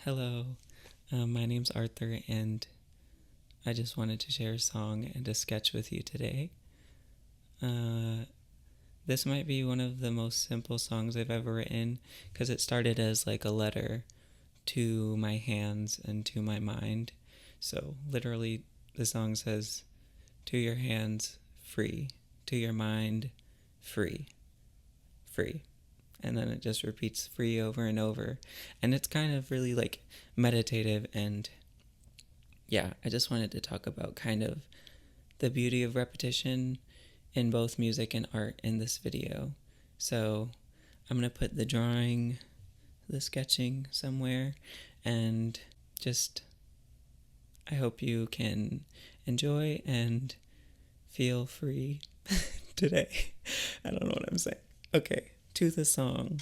Hello, my name's Arthur, and I just wanted to share a song and a sketch with you today. This might be one of the most simple songs I've ever written because it started as like a letter to my hands and to my mind. So, literally, the song says, to your hands, free, to your mind, free, free. And then it just repeats free over and over. And it's kind of really like meditative. And yeah, I just wanted to talk about kind of the beauty of repetition in both music and art in this video. So I'm going to put the drawing, the sketching somewhere, and just I hope you can enjoy and feel free today. I don't know what I'm saying. Okay, to the song.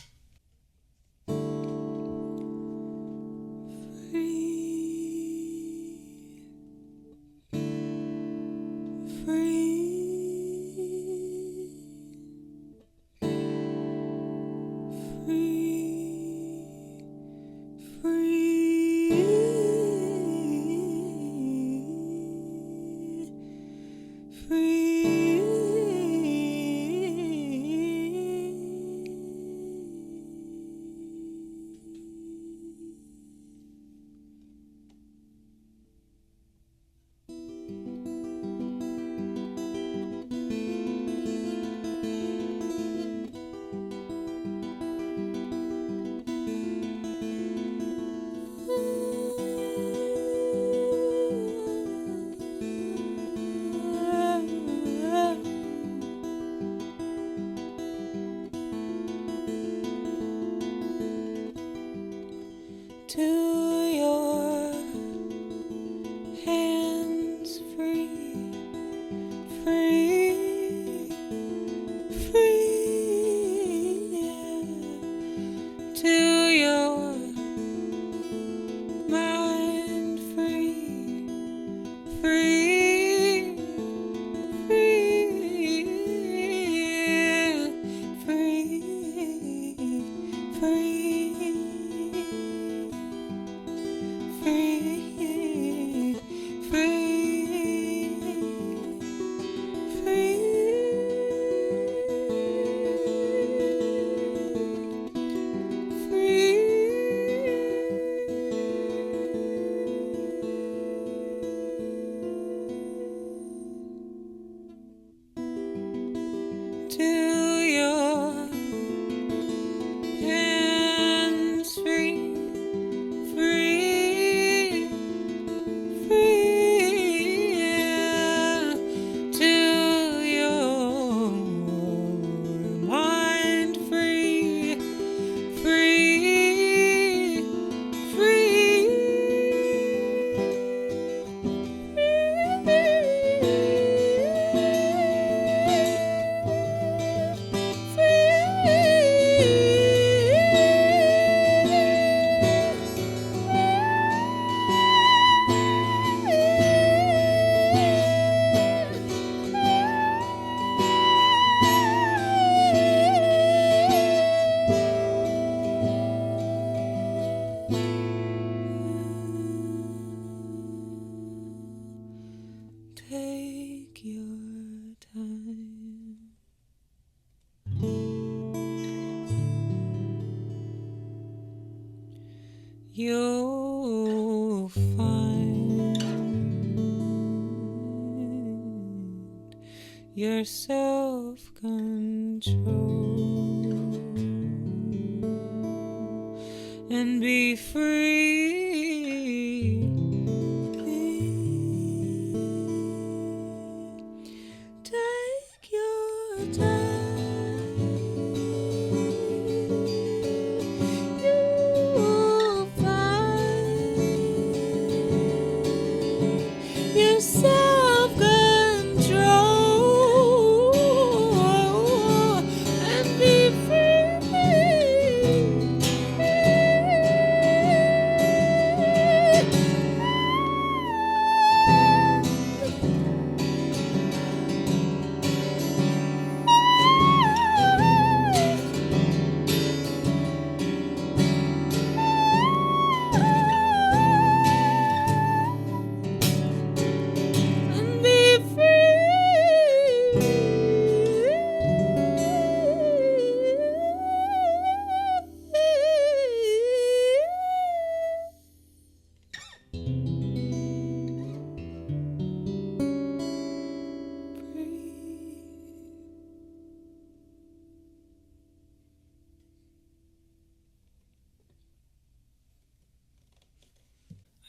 To your hands, free, free, free, yeah. To your mind, free, free, free, yeah. Free, free. Free, free, free, free. To your hands, free, free. Free, yeah. To your mind, free, free, free, Take your time. You'll find your self-control and be free. Take your time. You'll find your self-control and be free.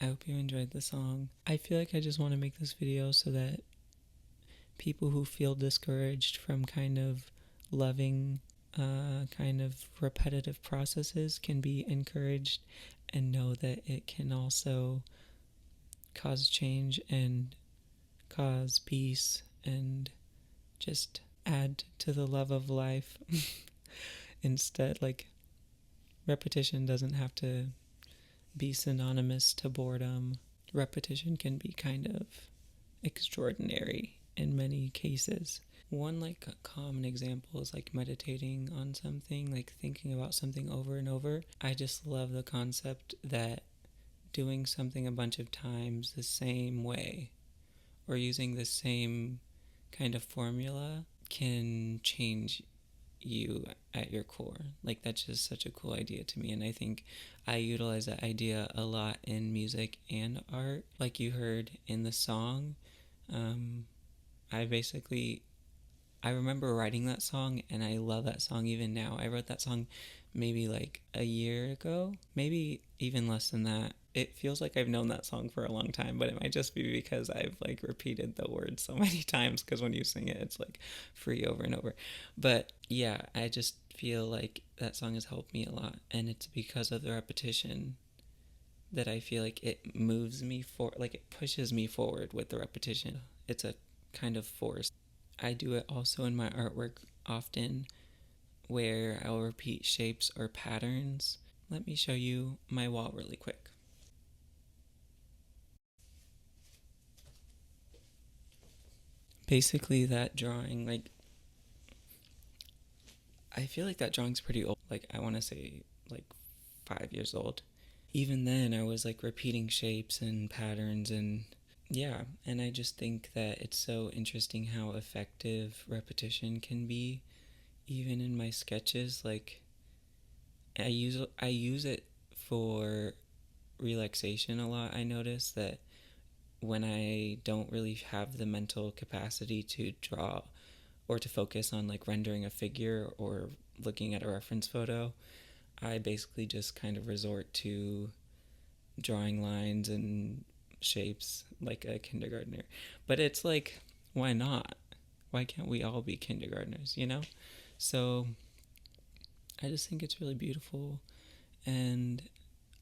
I hope you enjoyed the song. I feel like I just want to make this video so that people who feel discouraged from kind of loving kind of repetitive processes can be encouraged and know that it can also cause change and cause peace and just add to the love of life. Instead, like, repetition doesn't have to be synonymous to boredom. Repetition can be kind of extraordinary in many cases. One like a common example is like meditating on something, like thinking about something over and over. I just love the concept that doing something a bunch of times the same way or using the same kind of formula can change you at your core. Like, that's just such a cool idea to me, and I think I utilize that idea a lot in music and art. Like you heard in the song, um, I basically I remember writing that song, and I love that song even now. I wrote that song maybe like a year ago, maybe even less than that. It feels like I've known that song for a long time, but it might just be because I've like repeated the words so many times, because when you sing it, it's like free over and over. But yeah, I just feel like that song has helped me a lot, and it's because of the repetition that I feel like it moves me like it pushes me forward with the repetition. It's a kind of force. I do it also in my artwork often, where I'll repeat shapes or patterns. Let me show you my wall really quick. Basically, that drawing, like, I feel like that drawing's pretty old. Like, I want to say, like, 5 years old. Even then, I was, like, repeating shapes and patterns, and yeah, and I just think that it's so interesting how effective repetition can be, even in my sketches. Like, I use it for relaxation a lot. I notice that when I don't really have the mental capacity to draw or to focus on like rendering a figure or looking at a reference photo, I basically just kind of resort to drawing lines and shapes like a kindergartner. But it's like, why not? Why can't we all be kindergartners, you know? So I just think it's really beautiful. And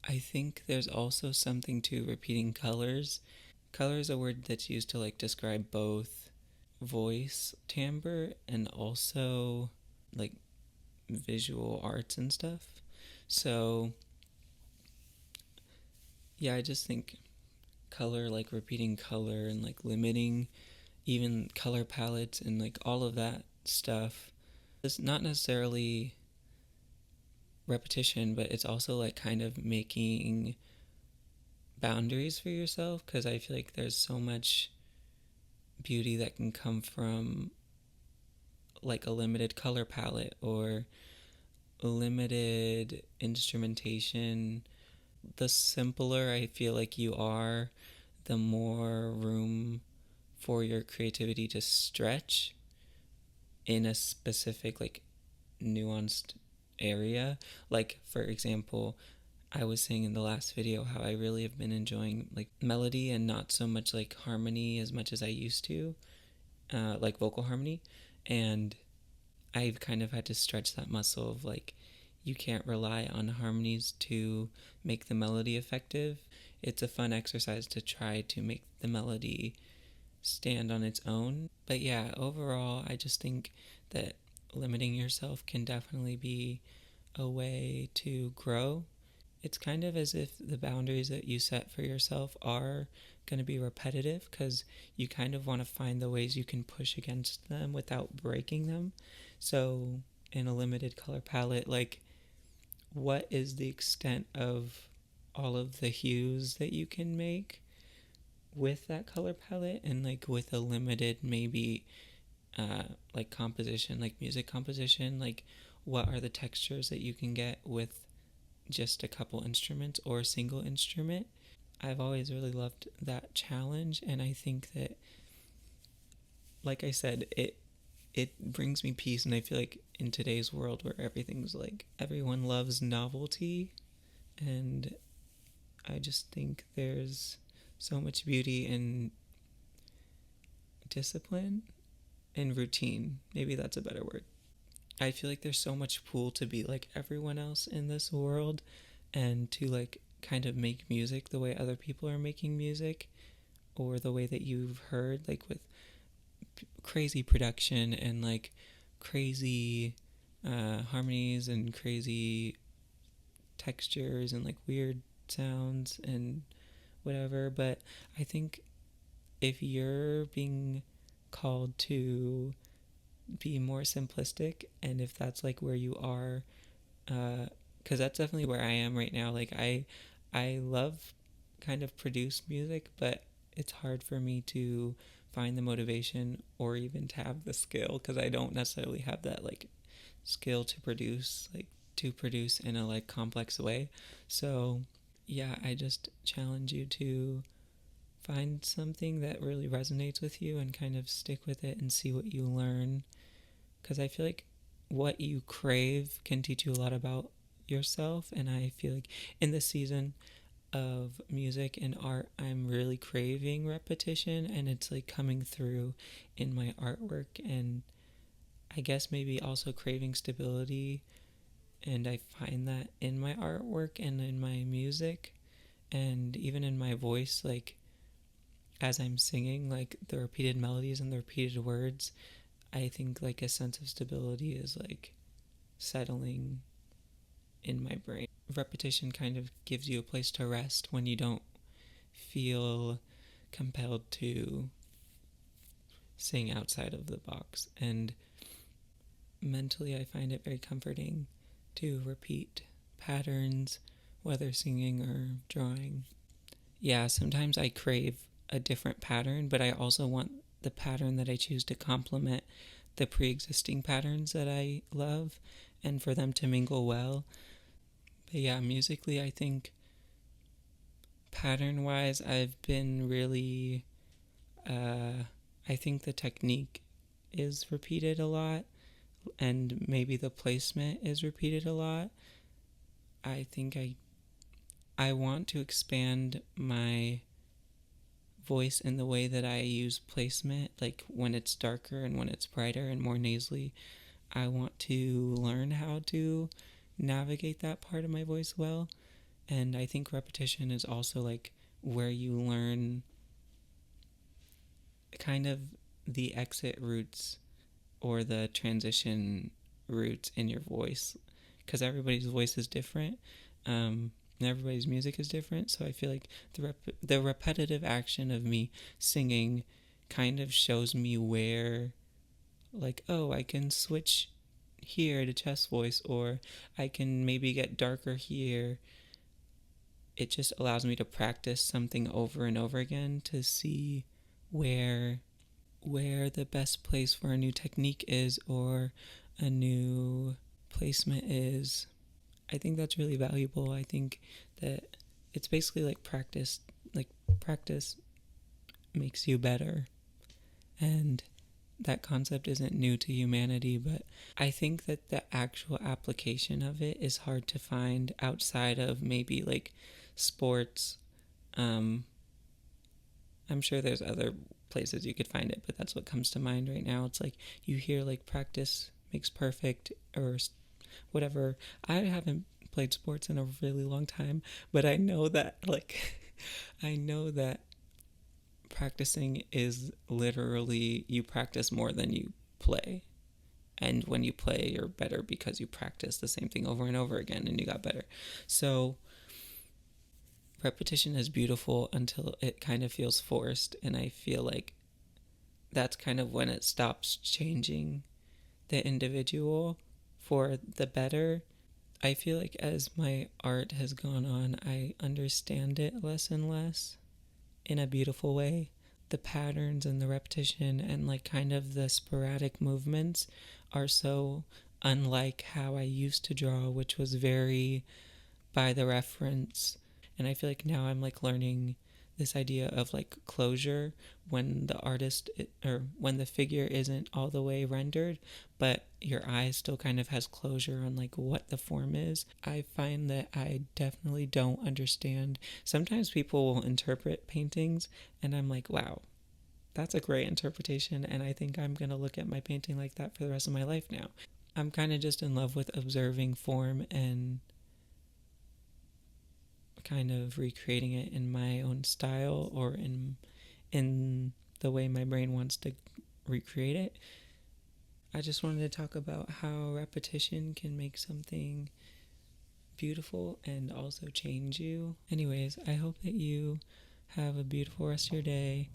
I think there's also something to repeating colors. Color is a word that's used to like describe both voice timbre and also like visual arts and stuff. So yeah, I just think color, like repeating color and like limiting even color palettes and like all of that stuff. It's not necessarily repetition, but it's also like kind of making boundaries for yourself, because I feel like there's so much beauty that can come from like a limited color palette or a limited instrumentation. The simpler I feel like you are, the more room for your creativity to stretch in a specific like nuanced area. Like, for example, I was saying in the last video how I really have been enjoying like melody and not so much like harmony as much as I used to, like vocal harmony. And I've kind of had to stretch that muscle of like, you can't rely on harmonies to make the melody effective. It's a fun exercise to try to make the melody stand on its own. But yeah, overall, I just think that limiting yourself can definitely be a way to grow. It's kind of as if the boundaries that you set for yourself are going to be repetitive, because you kind of want to find the ways you can push against them without breaking them. So, in a limited color palette, like, what is the extent of all of the hues that you can make with that color palette, and like with a limited maybe like composition, like music composition, like what are the textures that you can get with just a couple instruments or a single instrument. I've always really loved that challenge, and I think that, like I said, it brings me peace. And I feel like in today's world where everything's like everyone loves novelty, and I just think there's so much beauty in discipline and routine. Maybe that's a better word. I feel like there's so much pull to be like everyone else in this world and to like kind of make music the way other people are making music, or the way that you've heard, like with crazy production and like crazy harmonies and crazy textures and like weird sounds and whatever. But I think if you're being called to be more simplistic, and if that's like where you are, because that's definitely where I am right now. Like I love kind of produced music, but it's hard for me to find the motivation or even to have the skill, because I don't necessarily have that like skill to produce in a like complex way. So yeah, I just challenge you to find something that really resonates with you and kind of stick with it and see what you learn, because I feel like what you crave can teach you a lot about yourself. And I feel like in this season of music and art, I'm really craving repetition, and it's like coming through in my artwork, and I guess maybe also craving stability. And I find that in my artwork and in my music and even in my voice, like as I'm singing, like the repeated melodies and the repeated words, I think like a sense of stability is like settling in my brain. Repetition kind of gives you a place to rest when you don't feel compelled to sing outside of the box. And mentally, I find it very comforting to repeat patterns, whether singing or drawing. Yeah, sometimes I crave a different pattern, but I also want the pattern that I choose to complement the pre-existing patterns that I love, and for them to mingle well. But yeah, musically, I think pattern wise, I've been really, I think the technique is repeated a lot, and maybe the placement is repeated a lot. I think I want to expand my voice in the way that I use placement, like when it's darker and when it's brighter and more nasally. I want to learn how to navigate that part of my voice well. And I think repetition is also like where you learn kind of the exit routes or the transition routes in your voice, because everybody's voice is different, and everybody's music is different. So I feel like the repetitive action of me singing kind of shows me where, like, oh, I can switch here to chest voice, or I can maybe get darker here. It just allows me to practice something over and over again to see where the best place for a new technique is, or a new placement is. I think that's really valuable. I think that it's basically like practice. Like practice makes you better. And that concept isn't new to humanity, but I think that the actual application of it is hard to find outside of maybe like sports. I'm sure there's other places you could find it, but that's what comes to mind right now. It's like you hear like practice makes perfect or whatever. I haven't played sports in a really long time, but I know that like I know that practicing is literally you practice more than you play. And when you play, you're better because you practice the same thing over and over again and you got better. So repetition is beautiful until it kind of feels forced, and I feel like that's kind of when it stops changing the individual for the better. I feel like as my art has gone on, I understand it less and less in a beautiful way. The patterns and the repetition and like kind of the sporadic movements are so unlike how I used to draw, which was very by the reference. And I feel like now I'm like learning this idea of like closure when the artist or when the figure isn't all the way rendered, but your eye still kind of has closure on like what the form is. I find that I definitely don't understand. Sometimes people will interpret paintings and I'm like, wow, that's a great interpretation, and I think I'm going to look at my painting like that for the rest of my life now. I'm kind of just in love with observing form and kind of recreating it in my own style or in the way my brain wants to recreate it. I just wanted to talk about how repetition can make something beautiful and also change you. Anyways, I hope that you have a beautiful rest of your day,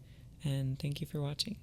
and thank you for watching.